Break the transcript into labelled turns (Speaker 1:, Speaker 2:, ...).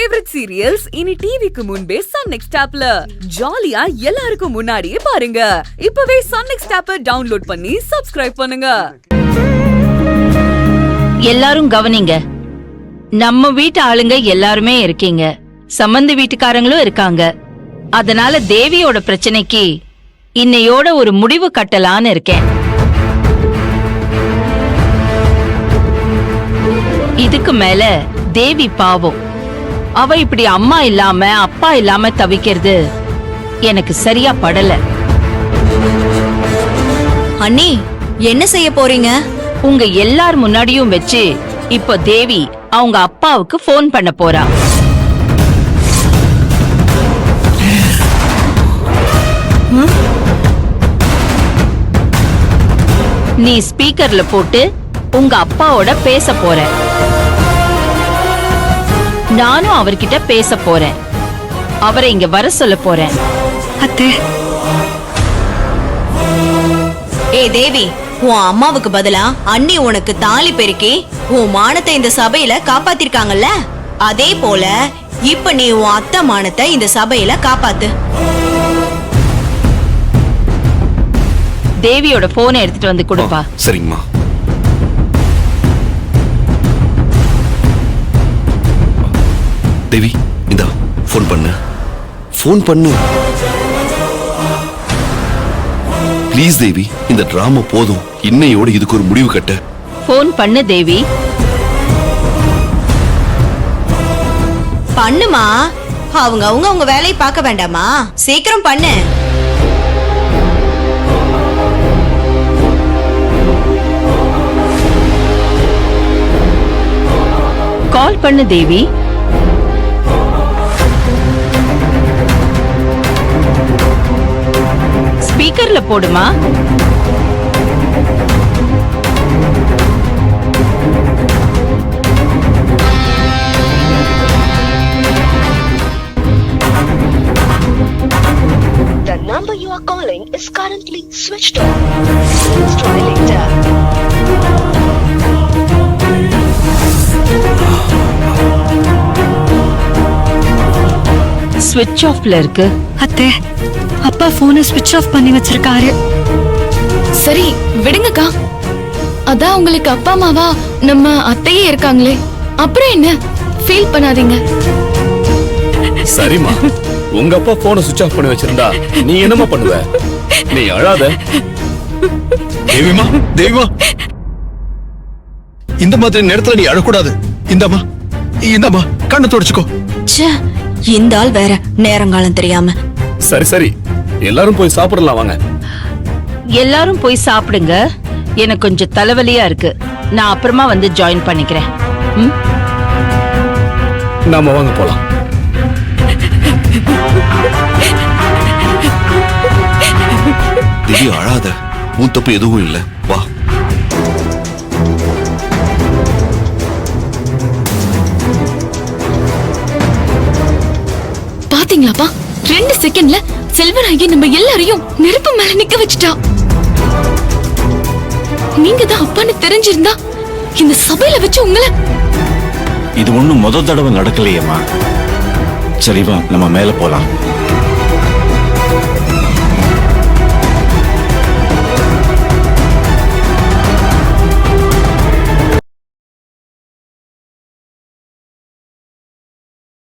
Speaker 1: Favourite serials இனி டிவிக்கு முன்பே சன் நெக்ஸ்ட் ஆப்ல ஜாலியா எல்லாருக்கும் முன்னாடியே பாருங்க. இப்பவே சன் நெக்ஸ்ட் ஆப்பை டவுன்லோட் பண்ணி சப்ஸ்கிரைப் பண்ணுங்க.
Speaker 2: எல்லாரும் கவனிங்க, நம்ம வீட்டு ஆளுங்க எல்லாருமே இருக்கீங்க, சம்பந்தி வீட்டுக்காரங்களும் இருக்காங்க. அதனால தேவியோட பிரச்சனைக்கு இன்னையோட ஒரு முடிவு கட்டலான்னு இருக்கேன். இதுக்கு மேல தேவி பாவம், அவ இப்படி அம்மா இல்லாம அப்பா இல்லாம தவிக்கிறது எனக்கு சரியா படல.
Speaker 3: அண்ணி, என்ன செய்ய போறீங்க?
Speaker 2: உங்க எல்லார் முன்னாடியும் வச்சு இப்போ தேவி அவங்க அப்பாவுக்கு போன் பண்ண போறா. நீ ஸ்பீக்கர்ல போட்டு உங்க அப்பாவோட பேச போற. நானும் அவர்கிட்ட பேச போறேன். அவரை இங்க வர சொல்ல போறேன்.
Speaker 3: அத்தை. ஏ தேவி, உன் அம்மாவுக்கு பதிலா அண்ணி உனக்கு தாலி பெருக்கி உன் மானத்தை இந்த சபையில காப்பாத்திருக்காங்கல்ல, அதே போல இப்ப நீ உன் அத்தை மானத்தை இந்த சபையில காப்பாத்து.
Speaker 2: தேவியோட போனை எடுத்துட்டு வந்து கொடுப்பா.
Speaker 4: சரிங்கம்மா. தேவி, இந்தா போன் பண்ணு. போன் பண்ணு ப்ளீஸ் தேவி, இந்த டிராமா போதும். இன்னையோட இதுக்கு ஒரு முடிவு கட்ட.
Speaker 2: போன் பண்ணு தேவி.
Speaker 3: பண்ணுமா, அவங்க அவங்க வேலையை பார்க்க வேண்டாமா? சீக்கிரம் பண்ணு.
Speaker 2: கால் பண்ணு தேவி. ஸ்பீக்கர்ல போடுமா.
Speaker 5: The number you are calling is currently switched off. Please try later.
Speaker 2: ஸ்விட்ச் ஆஃப்ல இருக்கு.
Speaker 6: அத்தை, அப்பா போனை ஸ்விட்ச் ஆஃப் பண்ணி வச்சிருக்காரு.
Speaker 7: சரி விடுங்கக்கா, அதான் உங்களுக்கு அப்பா அம்மாவா நம்ம அத்தையே இருக்காங்களே, அப்புறம் என்ன, ஃபீல் பண்ணாதீங்க.
Speaker 8: சரிமா, உங்க அப்பா போனை சுவிட்ச் ஆஃப் பண்ணி வச்சிருந்தா நீ என்னமா பண்ணுவ? நீ அழாத.
Speaker 4: தேவிமா, தேவிமா, இந்த மாதிரி நேரத்துல நீ அழக்கூடாது. இந்தம்மா, இந்தம்மா, கண்ணை தொடச்சுக்கோ.
Speaker 3: இந்த ஆள் வேற நேரங்காலம் தெரியாம.
Speaker 8: சரி சரி, எல்லாரும் போய் சாப்பிடலாம் வாங்க.
Speaker 2: எல்லாரும் போய் சாப்பிடுங்க. எனக்கு கொஞ்சம் தலைவலியா இருக்கு. நான் அப்புறமா வந்து ஜாயின் பண்ணிக்கிறேன்.
Speaker 8: நாம வாங்க போலாம்.
Speaker 4: தேவி அழாத, உன் தப்பு எதுவும் இல்ல. வா.
Speaker 7: பாத்தீங்களாப்பா, 2 செகண்ட்ல செல்வராயி நம்ம எல்லாரையும் நெருப்பு மேல நிக்க வச்சுட்டா. நீங்க தான் அப்பான்னு தெரிஞ்சிருந்தா இந்த சபையில வச்சு உங்களை.
Speaker 9: இது ஒண்ணும் முதல் தடவை நடக்கலையேம்மா. சரிவா, நம்ம மேல போலாம்.